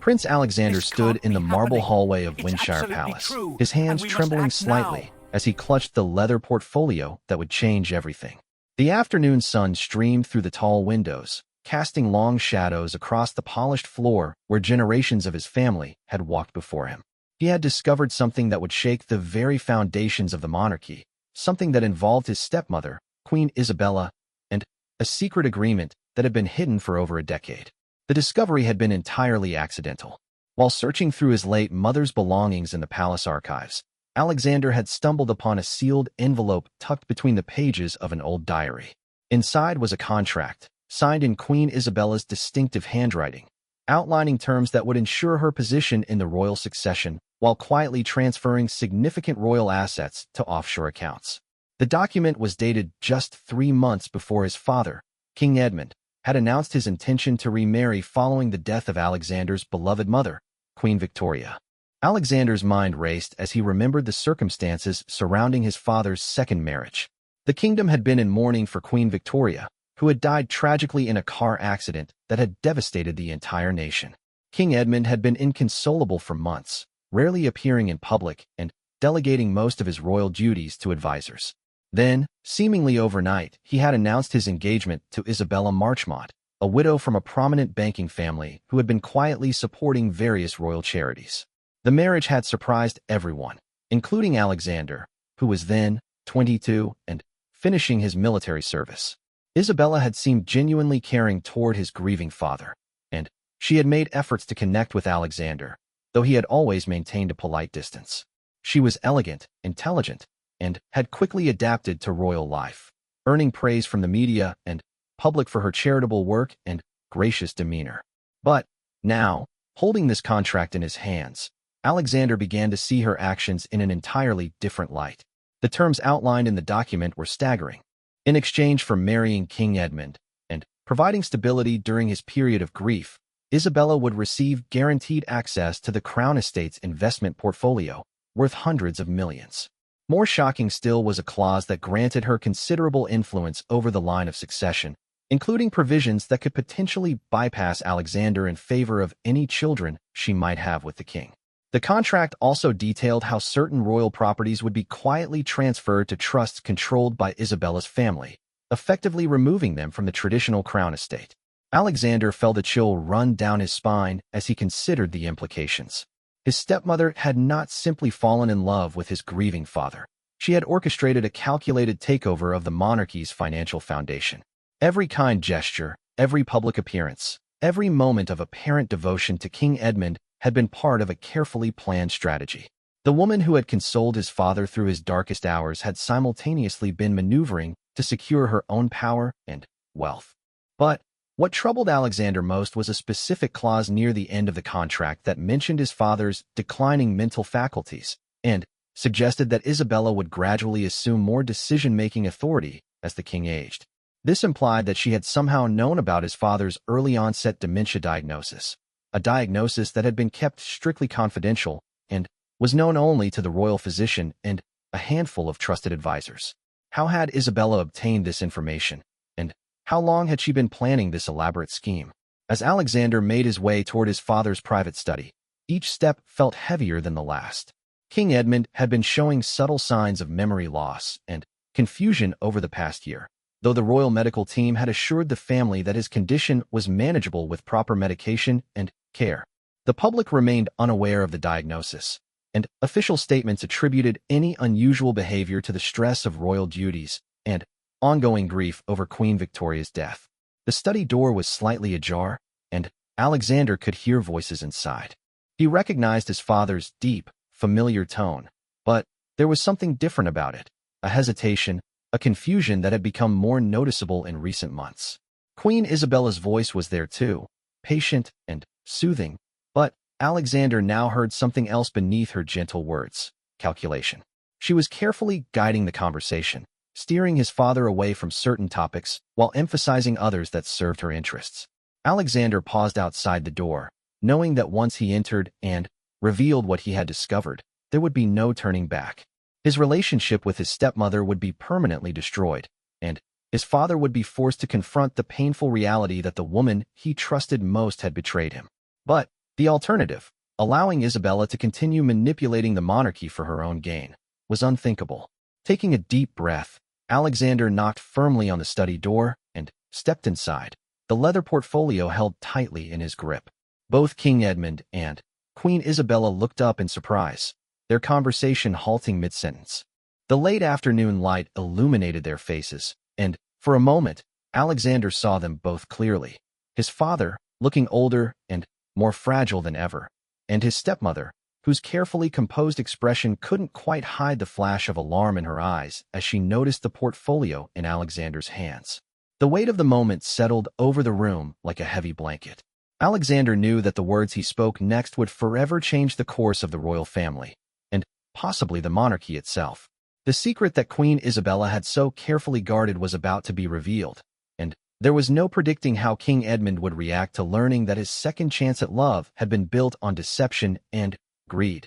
Prince Alexander This stood can't in be the marble happening. hallway of It's Windshire absolutely Palace, true, his and hands we must trembling act slightly now. as he clutched the leather portfolio that would change everything. The afternoon sun streamed through the tall windows, casting long shadows across the polished floor where generations of his family had walked before him. He had discovered something that would shake the very foundations of the monarchy, something that involved his stepmother, Queen Isabella, and a secret agreement that had been hidden for over a decade. The discovery had been entirely accidental. While searching through his late mother's belongings in the palace archives, Alexander had stumbled upon a sealed envelope tucked between the pages of an old diary. Inside was a contract, signed in Queen Isabella's distinctive handwriting, outlining terms that would ensure her position in the royal succession while quietly transferring significant royal assets to offshore accounts. The document was dated just 3 months before his father, King Edmund, had announced his intention to remarry following the death of Alexander's beloved mother, Queen Victoria. Alexander's mind raced as he remembered the circumstances surrounding his father's second marriage. The kingdom had been in mourning for Queen Victoria, who had died tragically in a car accident that had devastated the entire nation. King Edmund had been inconsolable for months, rarely appearing in public and delegating most of his royal duties to advisors. Then, seemingly overnight, he had announced his engagement to Isabella Marchmont, a widow from a prominent banking family who had been quietly supporting various royal charities. The marriage had surprised everyone, including Alexander, who was then 22 and finishing his military service. Isabella had seemed genuinely caring toward his grieving father, and she had made efforts to connect with Alexander, though he had always maintained a polite distance. She was elegant, intelligent, and had quickly adapted to royal life, earning praise from the media and public for her charitable work and gracious demeanor. But now, holding this contract in his hands, Alexander began to see her actions in an entirely different light. The terms outlined in the document were staggering. In exchange for marrying King Edmund and providing stability during his period of grief, Isabella would receive guaranteed access to the Crown Estate's investment portfolio, worth hundreds of millions. More shocking still was a clause that granted her considerable influence over the line of succession, including provisions that could potentially bypass Alexander in favor of any children she might have with the king. The contract also detailed how certain royal properties would be quietly transferred to trusts controlled by Isabella's family, effectively removing them from the traditional crown estate. Alexander felt a chill run down his spine as he considered the implications. His stepmother had not simply fallen in love with his grieving father. She had orchestrated a calculated takeover of the monarchy's financial foundation. Every kind gesture, every public appearance, every moment of apparent devotion to King Edmund had been part of a carefully planned strategy. The woman who had consoled his father through his darkest hours had simultaneously been maneuvering to secure her own power and wealth. But what troubled Alexander most was a specific clause near the end of the contract that mentioned his father's declining mental faculties and suggested that Isabella would gradually assume more decision-making authority as the king aged. This implied that she had somehow known about his father's early-onset dementia diagnosis, a diagnosis that had been kept strictly confidential and was known only to the royal physician and a handful of trusted advisors. How had Isabella obtained this information, and how long had she been planning this elaborate scheme? As Alexander made his way toward his father's private study, each step felt heavier than the last. King Edmund had been showing subtle signs of memory loss and confusion over the past year, though the royal medical team had assured the family that his condition was manageable with proper medication and care. The public remained unaware of the diagnosis, and official statements attributed any unusual behavior to the stress of royal duties and ongoing grief over Queen Victoria's death. The study door was slightly ajar, and Alexander could hear voices inside. He recognized his father's deep, familiar tone, but there was something different about it, a hesitation, a confusion that had become more noticeable in recent months. Queen Isabella's voice was there too, patient and soothing, but Alexander now heard something else beneath her gentle words: calculation. She was carefully guiding the conversation, steering his father away from certain topics while emphasizing others that served her interests. Alexander paused outside the door, knowing that once he entered and revealed what he had discovered, there would be no turning back. His relationship with his stepmother would be permanently destroyed, and his father would be forced to confront the painful reality that the woman he trusted most had betrayed him. But The alternative, allowing Isabella to continue manipulating the monarchy for her own gain, was unthinkable. Taking a deep breath, Alexander knocked firmly on the study door and stepped inside, the leather portfolio held tightly in his grip. Both King Edmund and Queen Isabella looked up in surprise, their conversation halting mid-sentence. The late afternoon light illuminated their faces, and, for a moment, Alexander saw them both clearly. His father, looking older and more fragile than ever, and his stepmother, whose carefully composed expression couldn't quite hide the flash of alarm in her eyes as she noticed the portfolio in Alexander's hands. The weight of the moment settled over the room like a heavy blanket. Alexander knew that the words he spoke next would forever change the course of the royal family, and possibly the monarchy itself. The secret that Queen Isabella had so carefully guarded was about to be revealed, and there was no predicting how King Edmund would react to learning that his second chance at love had been built on deception and greed.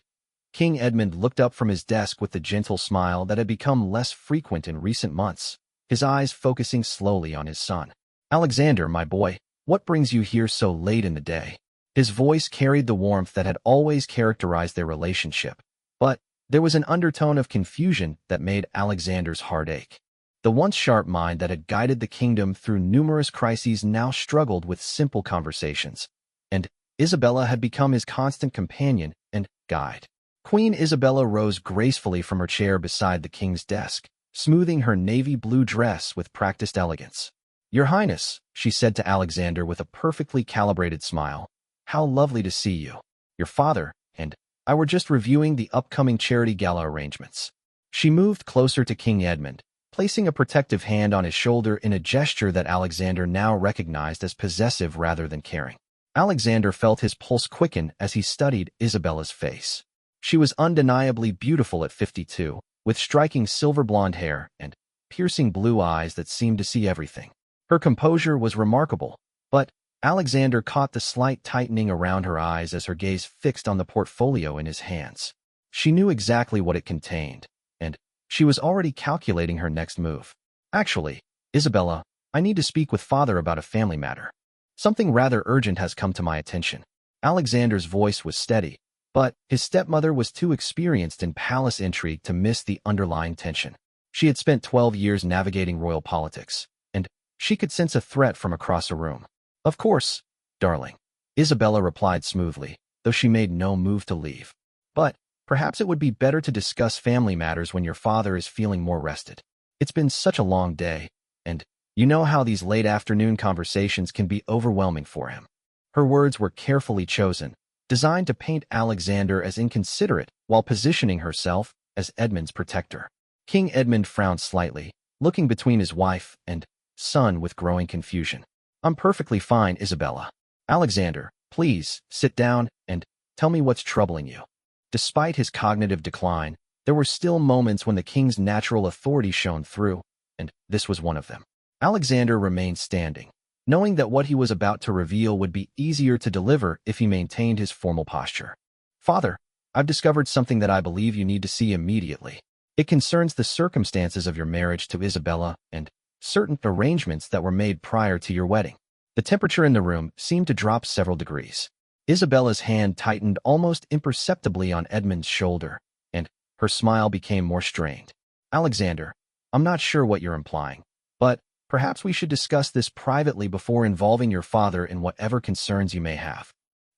King Edmund looked up from his desk with the gentle smile that had become less frequent in recent months, his eyes focusing slowly on his son. "Alexander, my boy, what brings you here so late in the day?" His voice carried the warmth that had always characterized their relationship, but there was an undertone of confusion that made Alexander's heart ache. The once sharp mind that had guided the kingdom through numerous crises now struggled with simple conversations, and Isabella had become his constant companion and guide. Queen Isabella rose gracefully from her chair beside the king's desk, smoothing her navy blue dress with practiced elegance. "Your Highness," she said to Alexander with a perfectly calibrated smile, "how lovely to see you. Your father and I were just reviewing the upcoming charity gala arrangements." She moved closer to King Edmund, placing a protective hand on his shoulder in a gesture that Alexander now recognized as possessive rather than caring. Alexander felt his pulse quicken as he studied Isabella's face. She was undeniably beautiful at 52, with striking silver blonde hair and piercing blue eyes that seemed to see everything. Her composure was remarkable, but Alexander caught the slight tightening around her eyes as her gaze fixed on the portfolio in his hands. She knew exactly what it contained, and she was already calculating her next move. "Actually, Isabella, I need to speak with father about a family matter. Something rather urgent has come to my attention." Alexander's voice was steady, but his stepmother was too experienced in palace intrigue to miss the underlying tension. She had spent 12 years navigating royal politics, and she could sense a threat from across a room. "Of course, darling," Isabella replied smoothly, though she made no move to leave. "But perhaps it would be better to discuss family matters when your father is feeling more rested. It's been such a long day, and you know how these late afternoon conversations can be overwhelming for him." Her words were carefully chosen, designed to paint Alexander as inconsiderate while positioning herself as Edmund's protector. King Edmund frowned slightly, looking between his wife and son with growing confusion. "I'm perfectly fine, Isabella. Alexander, please, sit down and tell me what's troubling you." Despite his cognitive decline, there were still moments when the king's natural authority shone through, and this was one of them. Alexander remained standing, knowing that what he was about to reveal would be easier to deliver if he maintained his formal posture. "Father, I've discovered something that I believe you need to see immediately. It concerns the circumstances of your marriage to Isabella and certain arrangements that were made prior to your wedding." The temperature in the room seemed to drop several degrees. Isabella's hand tightened almost imperceptibly on Edmund's shoulder, and her smile became more strained. "Alexander, I'm not sure what you're implying, but perhaps we should discuss this privately before involving your father in whatever concerns you may have."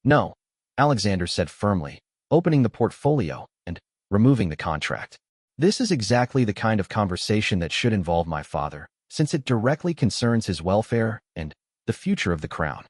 "No," Alexander said firmly, opening the portfolio and removing the contract. "This is exactly the kind of conversation that should involve my father, since it directly concerns his welfare and the future of the crown."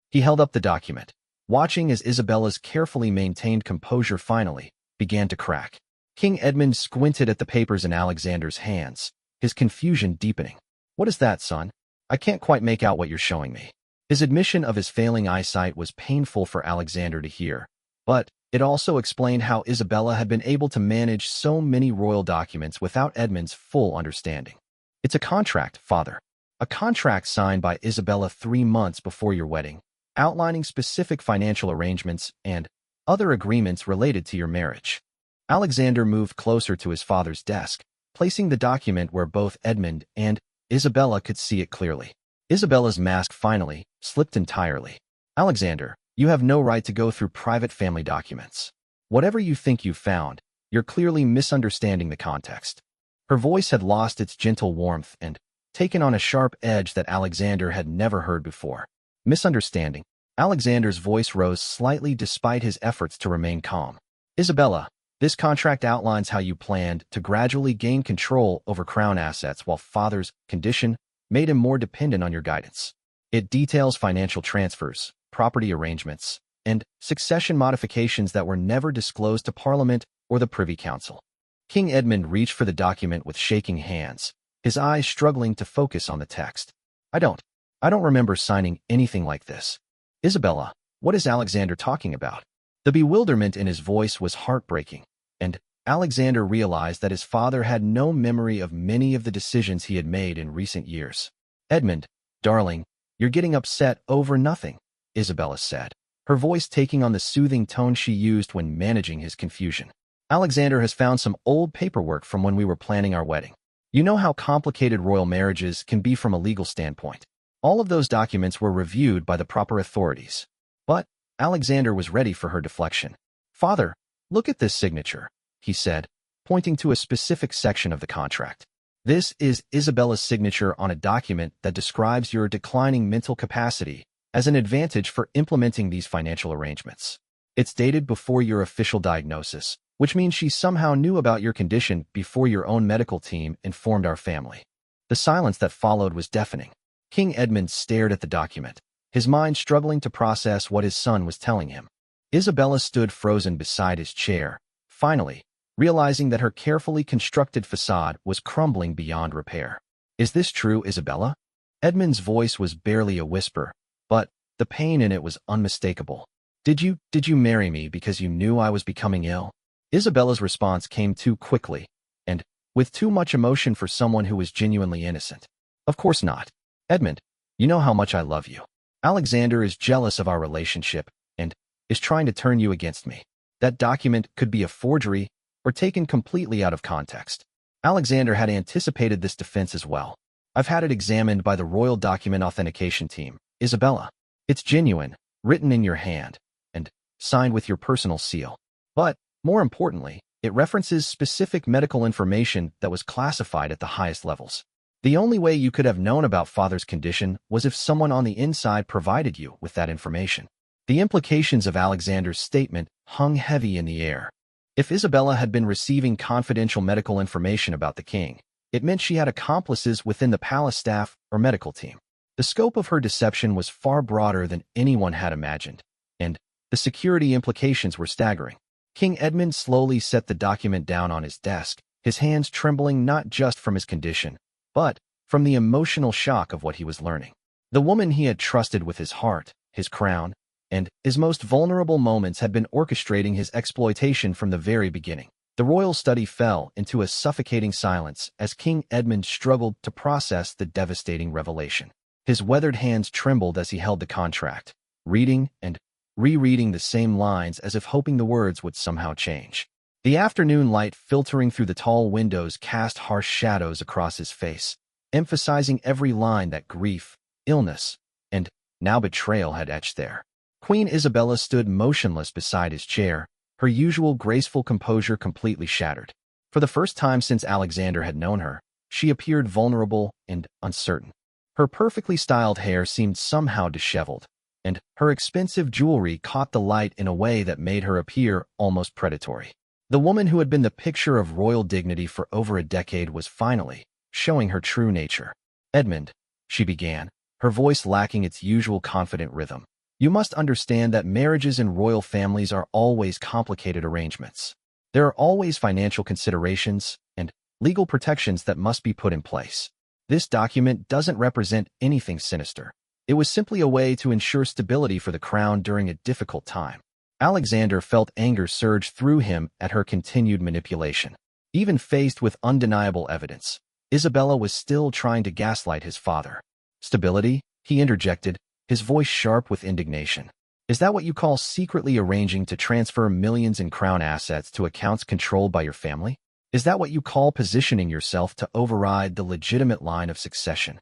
He held up the document, watching as Isabella's carefully maintained composure finally began to crack. King Edmund squinted at the papers in Alexander's hands, his confusion deepening. "What is that, son? I can't quite make out what you're showing me." His admission of his failing eyesight was painful for Alexander to hear, but it also explained how Isabella had been able to manage so many royal documents without Edmund's full understanding. "It's a contract, father. A contract signed by Isabella 3 months before your wedding, outlining specific financial arrangements and other agreements related to your marriage." Alexander moved closer to his father's desk, placing the document where both Edmund and Isabella could see it clearly. Isabella's mask finally slipped entirely. "Alexander, You have no right to go through private family documents. Whatever you think you found, you're clearly misunderstanding the context. Her voice had lost its gentle warmth and taken on a sharp edge that Alexander had never heard before. Misunderstanding. Alexander's voice rose slightly despite his efforts to remain calm. Isabella, this contract outlines how you planned to gradually gain control over Crown assets while father's condition made him more dependent on your guidance. It details financial transfers, property arrangements, and succession modifications that were never disclosed to Parliament or the Privy Council. King Edmund reached for the document with shaking hands, his eyes struggling to focus on the text. I don't remember signing anything like this. Isabella, what is Alexander talking about? The bewilderment in his voice was heartbreaking, and Alexander realized that his father had no memory of many of the decisions he had made in recent years. Edmund, darling, you're getting upset over nothing, Isabella said, her voice taking on the soothing tone she used when managing his confusion. Alexander has found some old paperwork from when we were planning our wedding. You know how complicated royal marriages can be from a legal standpoint. All of those documents were reviewed by the proper authorities. But Alexander was ready for her deflection. Father, look at this signature, he said, pointing to a specific section of the contract. This is Isabella's signature on a document that describes your declining mental capacity as an advantage for implementing these financial arrangements. It's dated before your official diagnosis, which means she somehow knew about your condition before your own medical team informed our family. The silence that followed was deafening. King Edmund stared at the document, his mind struggling to process what his son was telling him. Isabella stood frozen beside his chair, finally, realizing that her carefully constructed facade was crumbling beyond repair. Is this true, Isabella? Edmund's voice was barely a whisper, but the pain in it was unmistakable. Did you marry me because you knew I was becoming ill? Isabella's response came too quickly, and with too much emotion for someone who was genuinely innocent. Of course not. Edmund, you know how much I love you. Alexander is jealous of our relationship and is trying to turn you against me. That document could be a forgery or taken completely out of context. Alexander had anticipated this defense as well. I've had it examined by the Royal Document Authentication Team, Isabella. It's genuine, written in your hand, and signed with your personal seal. But, more importantly, it references specific medical information that was classified at the highest levels. The only way you could have known about father's condition was if someone on the inside provided you with that information. The implications of Alexander's statement hung heavy in the air. If Isabella had been receiving confidential medical information about the king, it meant she had accomplices within the palace staff or medical team. The scope of her deception was far broader than anyone had imagined, and the security implications were staggering. King Edmund slowly set the document down on his desk, his hands trembling not just from his condition, but from the emotional shock of what he was learning. The woman he had trusted with his heart, his crown, and his most vulnerable moments had been orchestrating his exploitation from the very beginning. The royal study fell into a suffocating silence as King Edmund struggled to process the devastating revelation. His weathered hands trembled as he held the contract, reading and rereading the same lines as if hoping the words would somehow change. The afternoon light filtering through the tall windows cast harsh shadows across his face, emphasizing every line that grief, illness, and now betrayal had etched there. Queen Isabella stood motionless beside his chair, her usual graceful composure completely shattered. For the first time since Alexander had known her, she appeared vulnerable and uncertain. Her perfectly styled hair seemed somehow disheveled, and her expensive jewelry caught the light in a way that made her appear almost predatory. The woman who had been the picture of royal dignity for over a decade was finally showing her true nature. Edmund, she began, her voice lacking its usual confident rhythm. You must understand that marriages in royal families are always complicated arrangements. There are always financial considerations and legal protections that must be put in place. This document doesn't represent anything sinister. It was simply a way to ensure stability for the crown during a difficult time. Alexander felt anger surge through him at her continued manipulation. Even faced with undeniable evidence, Isabella was still trying to gaslight his father. Stability? He interjected, his voice sharp with indignation. Is that what you call secretly arranging to transfer millions in crown assets to accounts controlled by your family? Is that what you call positioning yourself to override the legitimate line of succession?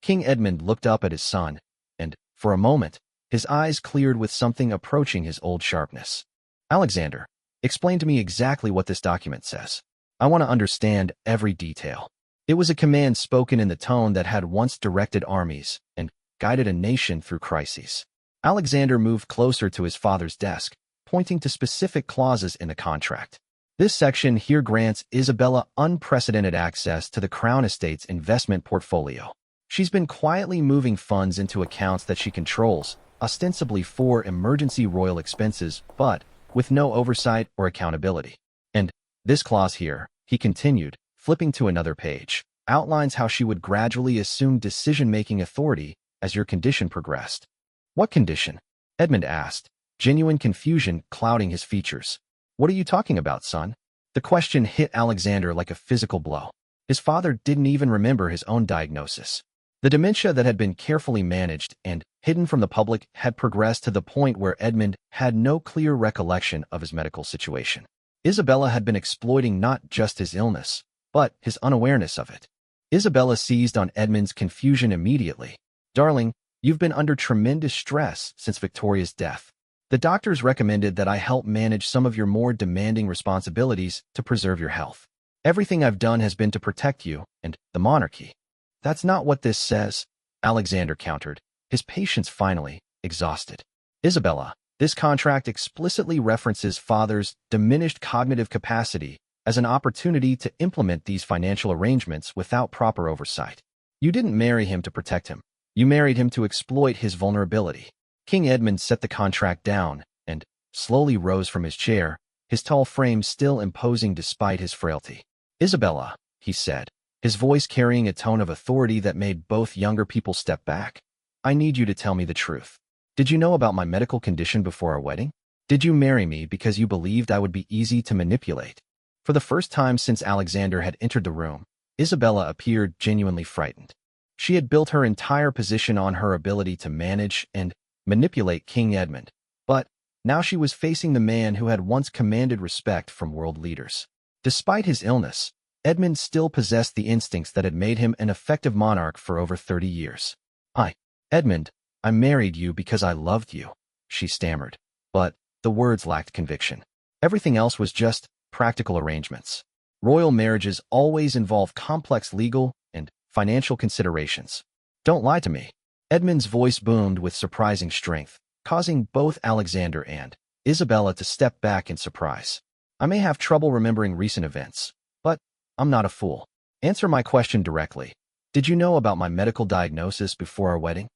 King Edmund looked up at his son, and, for a moment, His eyes cleared with something approaching his old sharpness. Alexander, explain to me exactly what this document says. I want to understand every detail. It was a command spoken in the tone that had once directed armies and guided a nation through crises. Alexander moved closer to his father's desk, pointing to specific clauses in the contract. This section here grants Isabella unprecedented access to the Crown Estate's investment portfolio. She's been quietly moving funds into accounts that she controls, ostensibly for emergency royal expenses, but with no oversight or accountability. And this clause here, he continued, flipping to another page, outlines how she would gradually assume decision-making authority as your condition progressed. What condition? Edmund asked, genuine confusion clouding his features. What are you talking about, son? The question hit Alexander like a physical blow. His father didn't even remember his own diagnosis. The dementia that had been carefully managed and hidden from the public had progressed to the point where Edmund had no clear recollection of his medical situation. Isabella had been exploiting not just his illness, but his unawareness of it. Isabella seized on Edmund's confusion immediately. Darling, you've been under tremendous stress since Victoria's death. The doctors recommended that I help manage some of your more demanding responsibilities to preserve your health. Everything I've done has been to protect you and the monarchy. That's not what this says, Alexander countered, his patience finally exhausted. Isabella, this contract explicitly references father's diminished cognitive capacity as an opportunity to implement these financial arrangements without proper oversight. You didn't marry him to protect him. You married him to exploit his vulnerability. King Edmund set the contract down and slowly rose from his chair, his tall frame still imposing despite his frailty. Isabella, he said, his voice carrying a tone of authority that made both younger people step back. I need you to tell me the truth. Did you know about my medical condition before our wedding? Did you marry me because you believed I would be easy to manipulate? For the first time since Alexander had entered the room, Isabella appeared genuinely frightened. She had built her entire position on her ability to manage and manipulate King Edmund, but now she was facing the man who had once commanded respect from world leaders. Despite his illness, Edmund still possessed the instincts that had made him an effective monarch for over 30 years. Edmund, I married you because I loved you, she stammered, but the words lacked conviction. Everything else was just practical arrangements. Royal marriages always involve complex legal and financial considerations. Don't lie to me. Edmund's voice boomed with surprising strength, causing both Alexander and Isabella to step back in surprise. I may have trouble remembering recent events, but I'm not a fool. Answer my question directly. Did you know about my medical diagnosis before our wedding?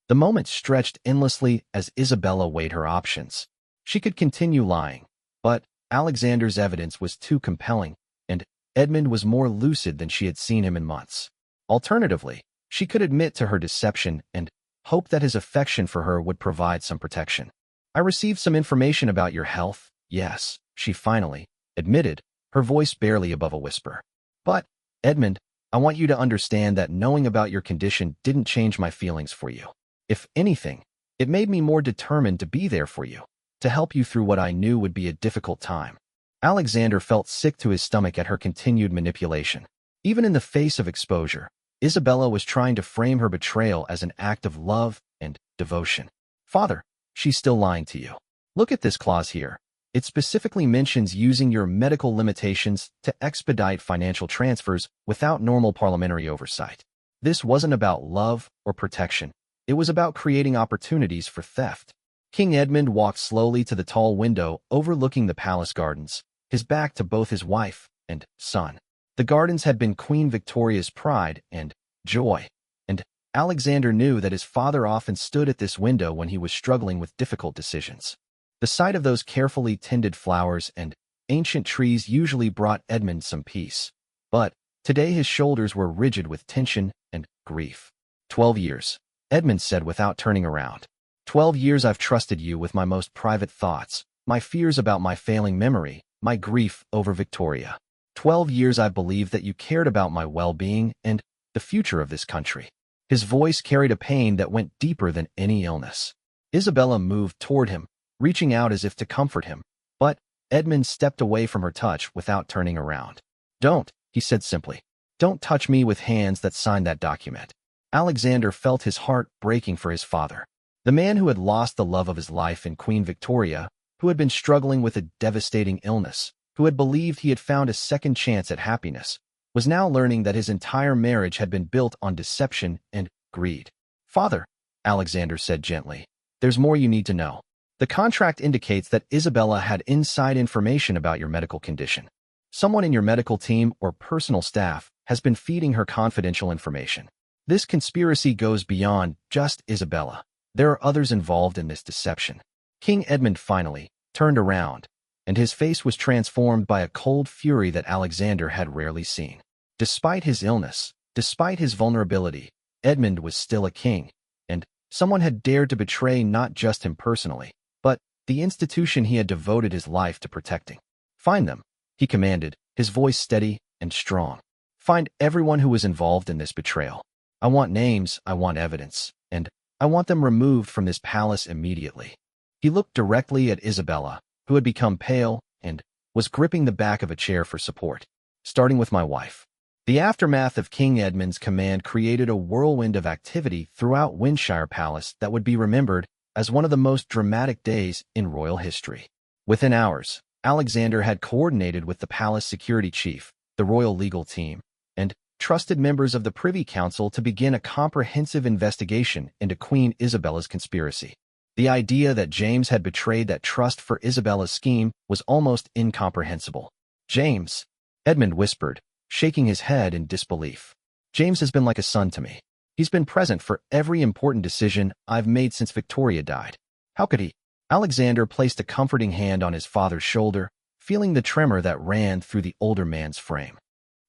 The moment stretched endlessly as Isabella weighed her options. She could continue lying, but Alexander's evidence was too compelling, and Edmund was more lucid than she had seen him in months. Alternatively, she could admit to her deception and hope that his affection for her would provide some protection. I received some information about your health, yes, she finally admitted, her voice barely above a whisper. But, Edmund, I want you to understand that knowing about your condition didn't change my feelings for you. If anything, it made me more determined to be there for you, to help you through what I knew would be a difficult time. Alexander felt sick to his stomach at her continued manipulation. Even in the face of exposure, Isabella was trying to frame her betrayal as an act of love and devotion. Father, she's still lying to you. Look at this clause here. It specifically mentions using your medical limitations to expedite financial transfers without normal parliamentary oversight. This wasn't about love or protection. It was about creating opportunities for theft. King Edmund walked slowly to the tall window overlooking the palace gardens, his back to both his wife and son. The gardens had been Queen Victoria's pride and joy, and Alexander knew that his father often stood at this window when he was struggling with difficult decisions. The sight of those carefully tended flowers and ancient trees usually brought Edmund some peace, but today his shoulders were rigid with tension and grief. 12 years, Edmund said without turning around. 12 years I've trusted you with my most private thoughts, my fears about my failing memory, my grief over Victoria. 12 years I've believed that you cared about my well-being and the future of this country. His voice carried a pain that went deeper than any illness. Isabella moved toward him, reaching out as if to comfort him, but Edmund stepped away from her touch without turning around. Don't, he said simply. Don't touch me with hands that signed that document. Alexander felt his heart breaking for his father. The man who had lost the love of his life in Queen Victoria, who had been struggling with a devastating illness, who had believed he had found a second chance at happiness, was now learning that his entire marriage had been built on deception and greed. "Father," Alexander said gently, "there's more you need to know. The contract indicates that Isabella had inside information about your medical condition. Someone in your medical team or personal staff has been feeding her confidential information. This conspiracy goes beyond just Isabella. There are others involved in this deception." King Edmund finally turned around, and his face was transformed by a cold fury that Alexander had rarely seen. Despite his illness, despite his vulnerability, Edmund was still a king, and someone had dared to betray not just him personally, but the institution he had devoted his life to protecting. "Find them," he commanded, his voice steady and strong. "Find everyone who was involved in this betrayal. I want names, I want evidence, and I want them removed from this palace immediately." He looked directly at Isabella, who had become pale and was gripping the back of a chair for support. "Starting with my wife." The aftermath of King Edmund's command created a whirlwind of activity throughout Windshire Palace that would be remembered as one of the most dramatic days in royal history. Within hours, Alexander had coordinated with the palace security chief, the royal legal team, and trusted members of the Privy Council to begin a comprehensive investigation into Queen Isabella's conspiracy. The idea that James had betrayed that trust for Isabella's scheme was almost incomprehensible. "James," Edmund whispered, shaking his head in disbelief. "James has been like a son to me. He's been present for every important decision I've made since Victoria died. How could he?" Alexander placed a comforting hand on his father's shoulder, feeling the tremor that ran through the older man's frame.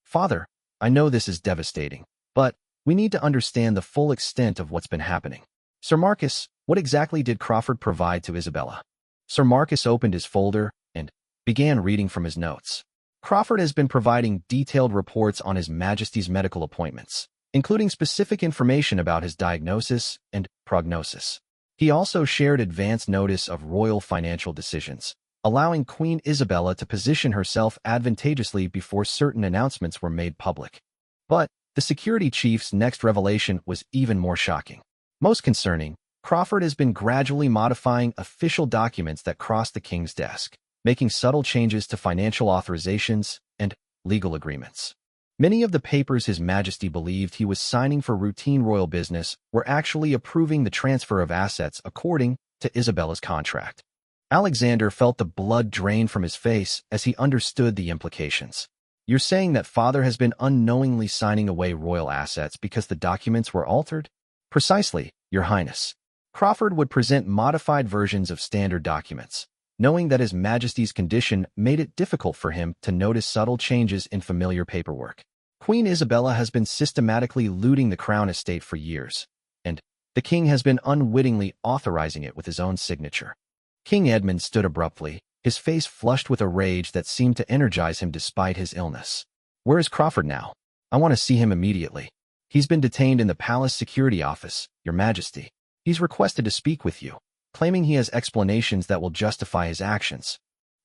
"Father, I know this is devastating, but we need to understand the full extent of what's been happening. Sir Marcus, what exactly did Crawford provide to Isabella?" Sir Marcus opened his folder and began reading from his notes. "Crawford has been providing detailed reports on His Majesty's medical appointments, including specific information about his diagnosis and prognosis. He also shared advance notice of royal financial decisions, allowing Queen Isabella to position herself advantageously before certain announcements were made public. But the security chief's next revelation was even more shocking. Most concerning, Crawford has been gradually modifying official documents that crossed the king's desk, making subtle changes to financial authorizations and legal agreements. Many of the papers His Majesty believed he was signing for routine royal business were actually approving the transfer of assets according to Isabella's contract. Alexander felt the blood drain from his face as he understood the implications. "You're saying that father has been unknowingly signing away royal assets because the documents were altered?" "Precisely, Your Highness." Crawford would present modified versions of standard documents, knowing that His Majesty's condition made it difficult for him to notice subtle changes in familiar paperwork. Queen Isabella has been systematically looting the crown estate for years, and the king has been unwittingly authorizing it with his own signature. King Edmund stood abruptly, his face flushed with a rage that seemed to energize him despite his illness. "Where is Crawford now? I want to see him immediately." "He's been detained in the palace security office, Your Majesty. He's requested to speak with you, claiming he has explanations that will justify his actions."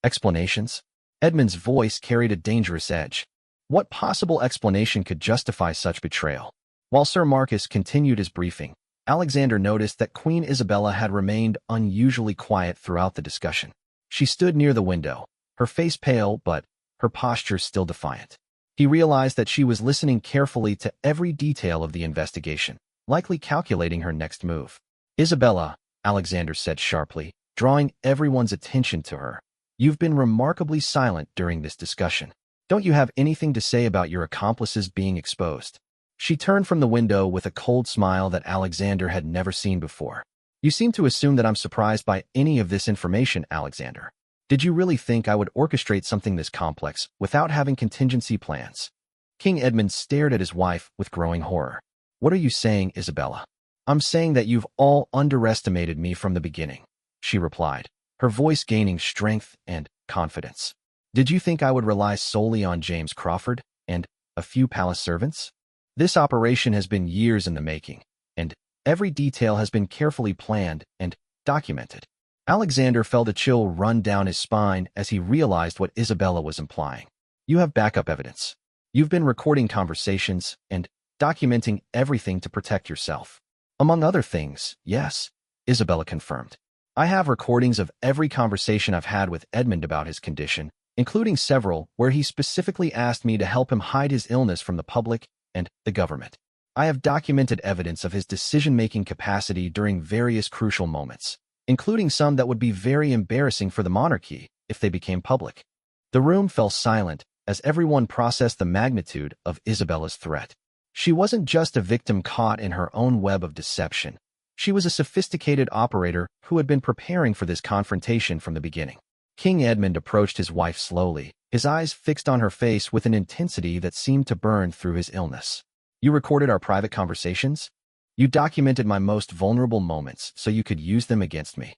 "Explanations?" Edmund's voice carried a dangerous edge. What possible explanation could justify such betrayal? While Sir Marcus continued his briefing, Alexander noticed that Queen Isabella had remained unusually quiet throughout the discussion. She stood near the window, her face pale but her posture still defiant. He realized that she was listening carefully to every detail of the investigation, likely calculating her next move. "Isabella," Alexander said sharply, drawing everyone's attention to her, "you've been remarkably silent during this discussion. Don't you have anything to say about your accomplices being exposed?" She turned from the window with a cold smile that Alexander had never seen before. "You seem to assume that I'm surprised by any of this information, Alexander. Did you really think I would orchestrate something this complex without having contingency plans?" King Edmund stared at his wife with growing horror. "What are you saying, Isabella?" "I'm saying that you've all underestimated me from the beginning," she replied, her voice gaining strength and confidence. "Did you think I would rely solely on James Crawford and a few palace servants? This operation has been years in the making, and every detail has been carefully planned and documented." Alexander felt a chill run down his spine as he realized what Isabella was implying. "You have backup evidence. You've been recording conversations and documenting everything to protect yourself." "Among other things, yes. Isabella confirmed. I have recordings of every conversation I've had with Edmund about his condition, including several where he specifically asked me to help him hide his illness from the public and the government. I have documented evidence of his decision-making capacity during various crucial moments, including some that would be very embarrassing for the monarchy if they became public. The room fell silent as everyone processed the magnitude of Isabella's threat. She wasn't just a victim caught in her own web of deception. She was a sophisticated operator who had been preparing for this confrontation from the beginning. King Edmund approached his wife slowly, his eyes fixed on her face with an intensity that seemed to burn through his illness. You recorded our private conversations? You documented my most vulnerable moments so you could use them against me.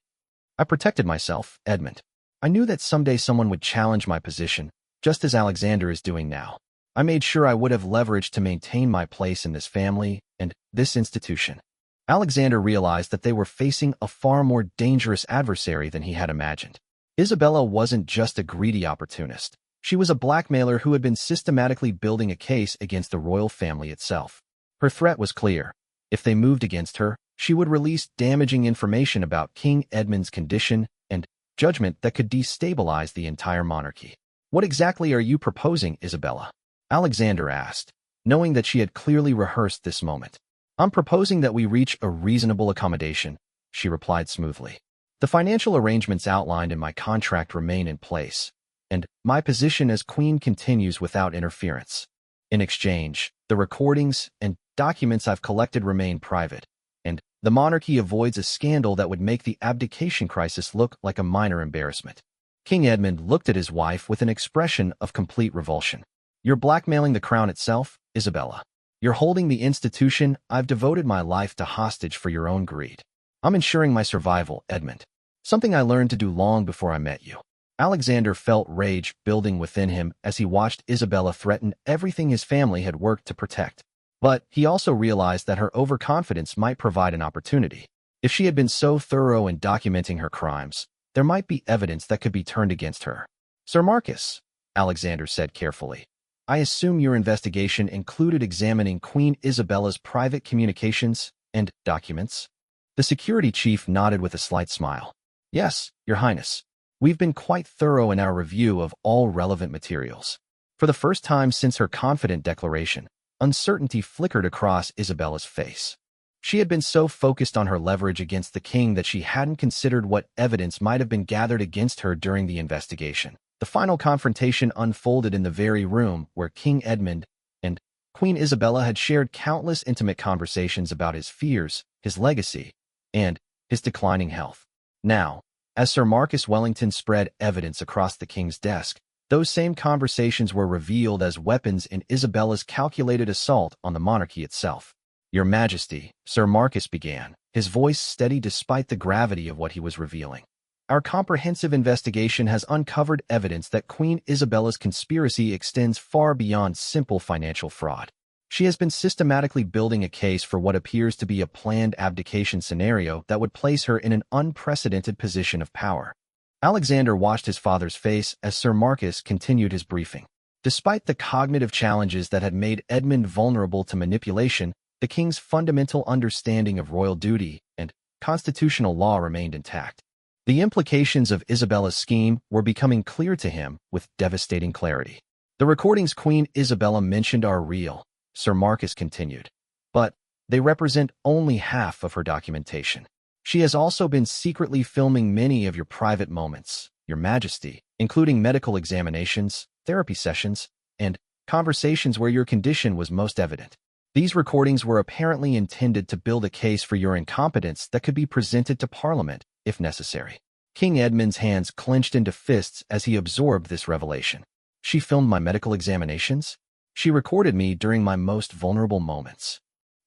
I protected myself, Edmund. I knew that someday someone would challenge my position, just as Alexander is doing now. I made sure I would have leverage to maintain my place in this family and this institution. Alexander realized that they were facing a far more dangerous adversary than he had imagined. Isabella wasn't just a greedy opportunist. She was a blackmailer who had been systematically building a case against the royal family itself. Her threat was clear. If they moved against her, she would release damaging information about King Edmund's condition and judgment that could destabilize the entire monarchy. What exactly are you proposing, Isabella? Alexander asked, knowing that she had clearly rehearsed this moment. I'm proposing that we reach a reasonable accommodation, she replied smoothly. The financial arrangements outlined in my contract remain in place, and my position as queen continues without interference. In exchange, the recordings and documents I've collected remain private, and the monarchy avoids a scandal that would make the abdication crisis look like a minor embarrassment. King Edmund looked at his wife with an expression of complete revulsion. You're blackmailing the crown itself, Isabella. You're holding the institution I've devoted my life to hostage for your own greed. I'm ensuring my survival, Edmund. Something I learned to do long before I met you. Alexander felt rage building within him as he watched Isabella threaten everything his family had worked to protect. But he also realized that her overconfidence might provide an opportunity. If she had been so thorough in documenting her crimes, there might be evidence that could be turned against her. Sir Marcus, Alexander said carefully, I assume your investigation included examining Queen Isabella's private communications and documents? The security chief nodded with a slight smile. Yes, Your Highness. We've been quite thorough in our review of all relevant materials. For the first time since her confident declaration, uncertainty flickered across Isabella's face. She had been so focused on her leverage against the king that she hadn't considered what evidence might have been gathered against her during the investigation. The final confrontation unfolded in the very room where King Edmund and Queen Isabella had shared countless intimate conversations about his fears, his legacy, and his declining health. Now, as Sir Marcus Wellington spread evidence across the king's desk, those same conversations were revealed as weapons in Isabella's calculated assault on the monarchy itself. Your Majesty, Sir Marcus began, his voice steady despite the gravity of what he was revealing. Our comprehensive investigation has uncovered evidence that Queen Isabella's conspiracy extends far beyond simple financial fraud. She has been systematically building a case for what appears to be a planned abdication scenario that would place her in an unprecedented position of power. Alexander watched his father's face as Sir Marcus continued his briefing. Despite the cognitive challenges that had made Edmund vulnerable to manipulation, the king's fundamental understanding of royal duty and constitutional law remained intact. The implications of Isabella's scheme were becoming clear to him with devastating clarity. The recordings Queen Isabella mentioned are real, Sir Marcus continued, but they represent only half of her documentation. She has also been secretly filming many of your private moments, Your Majesty, including medical examinations, therapy sessions, and conversations where your condition was most evident. These recordings were apparently intended to build a case for your incompetence that could be presented to Parliament if necessary. King Edmund's hands clenched into fists as he absorbed this revelation. She filmed my medical examinations? She recorded me during my most vulnerable moments.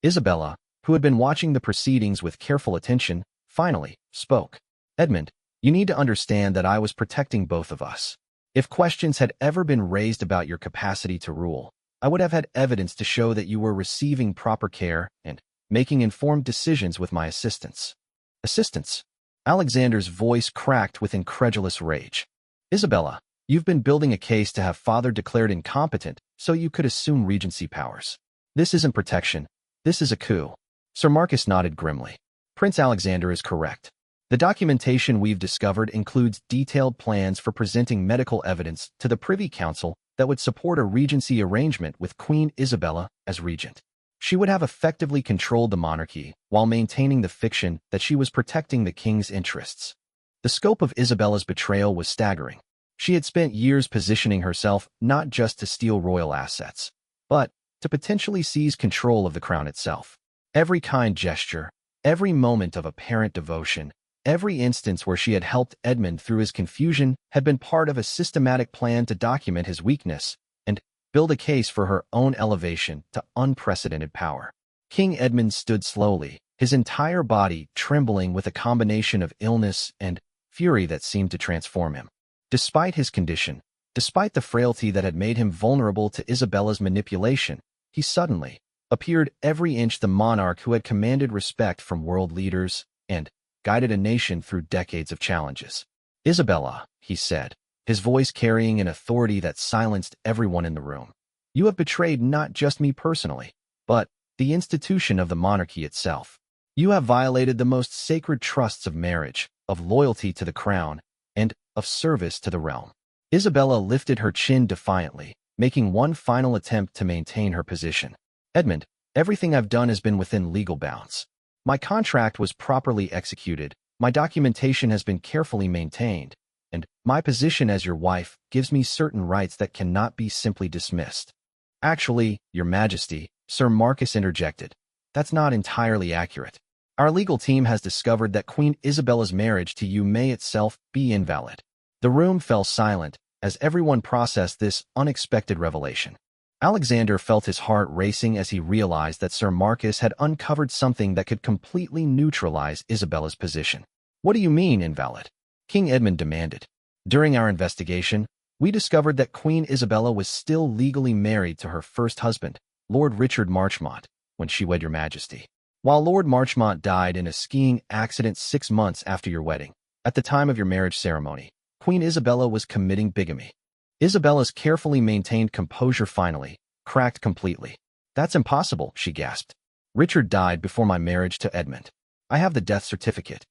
Isabella, who had been watching the proceedings with careful attention, finally spoke. Edmund, you need to understand that I was protecting both of us. If questions had ever been raised about your capacity to rule, I would have had evidence to show that you were receiving proper care and making informed decisions with my assistance. Assistance? Alexander's voice cracked with incredulous rage. Isabella, you've been building a case to have father declared incompetent so you could assume regency powers. This isn't protection. This is a coup. Sir Marcus nodded grimly. Prince Alexander is correct. The documentation we've discovered includes detailed plans for presenting medical evidence to the Privy Council that would support a regency arrangement with Queen Isabella as regent. She would have effectively controlled the monarchy while maintaining the fiction that she was protecting the king's interests. The scope of Isabella's betrayal was staggering. She had spent years positioning herself not just to steal royal assets, but to potentially seize control of the crown itself. Every kind gesture, every moment of apparent devotion, every instance where she had helped Edmund through his confusion had been part of a systematic plan to document his weakness and build a case for her own elevation to unprecedented power. King Edmund stood slowly, his entire body trembling with a combination of illness and fury that seemed to transform him. Despite his condition, despite the frailty that had made him vulnerable to Isabella's manipulation, he suddenly appeared every inch the monarch who had commanded respect from world leaders and guided a nation through decades of challenges. "Isabella," he said, his voice carrying an authority that silenced everyone in the room. "You have betrayed not just me personally, but the institution of the monarchy itself. You have violated the most sacred trusts of marriage, of loyalty to the crown, and of service to the realm." Isabella lifted her chin defiantly, making one final attempt to maintain her position. "Edmund, everything I've done has been within legal bounds. My contract was properly executed, my documentation has been carefully maintained, and my position as your wife gives me certain rights that cannot be simply dismissed." "Actually, Your Majesty," Sir Marcus interjected, "that's not entirely accurate. Our legal team has discovered that Queen Isabella's marriage to you may itself be invalid." The room fell silent as everyone processed this unexpected revelation. Alexander felt his heart racing as he realized that Sir Marcus had uncovered something that could completely neutralize Isabella's position. "What do you mean, invalid?" King Edmund demanded. "During our investigation, we discovered that Queen Isabella was still legally married to her first husband, Lord Richard Marchmont, when she wed Your Majesty. While Lord Marchmont died in a skiing accident 6 months after your wedding, at the time of your marriage ceremony, Queen Isabella was committing bigamy." Isabella's carefully maintained composure finally cracked completely. "That's impossible," she gasped. "Richard died before my marriage to Edmund. I have the death certificate."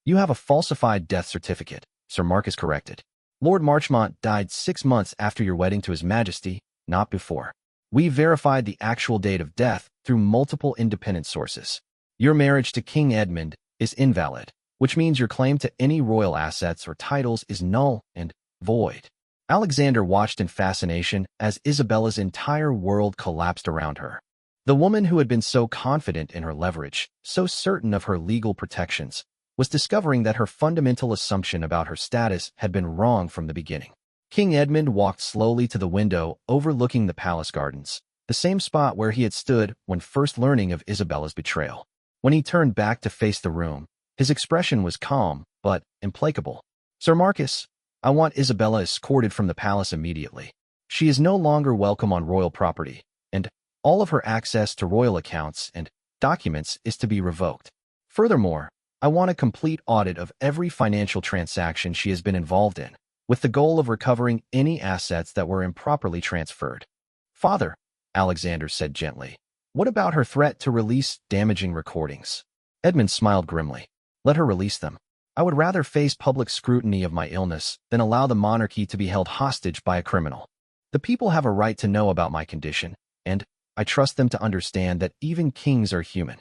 "You have a falsified death certificate," Sir Marcus corrected. "Lord Marchmont died 6 months after your wedding to His Majesty, not before. We verified the actual date of death through multiple independent sources. Your marriage to King Edmund is invalid, which means your claim to any royal assets or titles is null and void." Alexander watched in fascination as Isabella's entire world collapsed around her. The woman who had been so confident in her leverage, so certain of her legal protections, was discovering that her fundamental assumption about her status had been wrong from the beginning. King Edmund walked slowly to the window overlooking the palace gardens, the same spot where he had stood when first learning of Isabella's betrayal. When he turned back to face the room, his expression was calm but implacable. "Sir Marcus, I want Isabella escorted from the palace immediately. She is no longer welcome on royal property, and all of her access to royal accounts and documents is to be revoked. Furthermore, I want a complete audit of every financial transaction she has been involved in, with the goal of recovering any assets that were improperly transferred." "Father," Alexander said gently, "what about her threat to release damaging recordings?" Edmund smiled grimly. "Let her release them. I would rather face public scrutiny of my illness than allow the monarchy to be held hostage by a criminal. The people have a right to know about my condition, and I trust them to understand that even kings are human."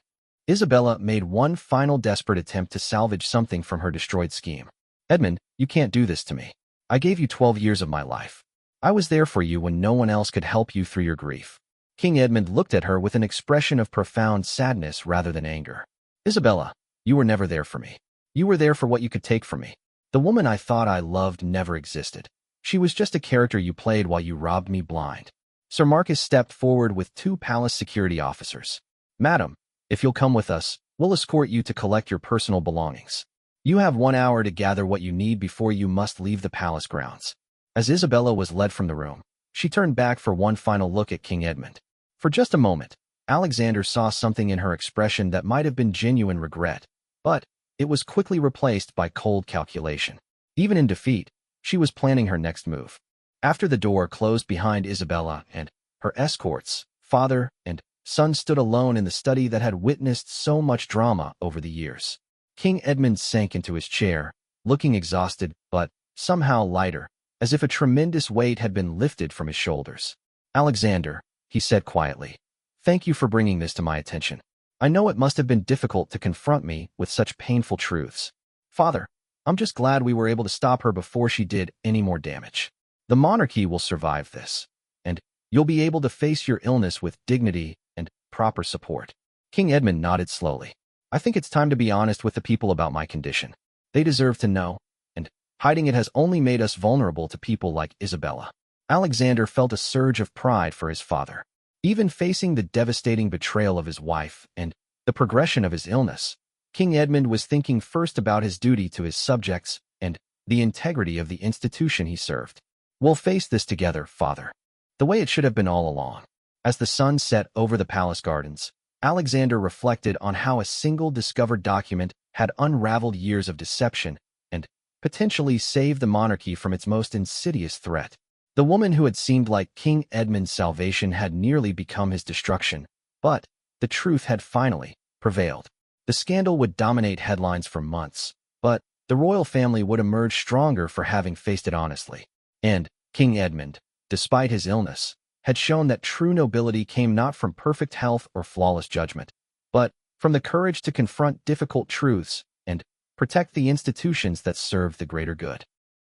Isabella made one final desperate attempt to salvage something from her destroyed scheme. "Edmund, you can't do this to me. I gave you 12 years of my life. I was there for you when no one else could help you through your grief." King Edmund looked at her with an expression of profound sadness rather than anger. "Isabella, you were never there for me. You were there for what you could take from me. The woman I thought I loved never existed. She was just a character you played while you robbed me blind." Sir Marcus stepped forward with 2 palace security officers. "Madam, if you'll come with us, we'll escort you to collect your personal belongings. You have 1 hour to gather what you need before you must leave the palace grounds." As Isabella was led from the room, she turned back for one final look at King Edmund. For just a moment, Alexander saw something in her expression that might have been genuine regret, but it was quickly replaced by cold calculation. Even in defeat, she was planning her next move. After the door closed behind Isabella and her escorts, father and son stood alone in the study that had witnessed so much drama over the years. King Edmund sank into his chair, looking exhausted but somehow lighter, as if a tremendous weight had been lifted from his shoulders. "Alexander," he said quietly, "thank you for bringing this to my attention. I know it must have been difficult to confront me with such painful truths. Father, I'm just glad we were able to stop her before she did any more damage. The monarchy will survive this, and you'll be able to face your illness with dignity and proper support." King Edmund nodded slowly. "I think it's time to be honest with the people about my condition. They deserve to know, and hiding it has only made us vulnerable to people like Isabella." Alexander felt a surge of pride for his father. Even facing the devastating betrayal of his wife and the progression of his illness, King Edmund was thinking first about his duty to his subjects and the integrity of the institution he served. "We'll face this together, father, the way it should have been all along." As the sun set over the palace gardens, Alexander reflected on how a single discovered document had unraveled years of deception and potentially saved the monarchy from its most insidious threat. The woman who had seemed like King Edmund's salvation had nearly become his destruction, but the truth had finally prevailed. The scandal would dominate headlines for months, but the royal family would emerge stronger for having faced it honestly. And King Edmund, despite his illness, had shown that true nobility came not from perfect health or flawless judgment, but from the courage to confront difficult truths and protect the institutions that served the greater good.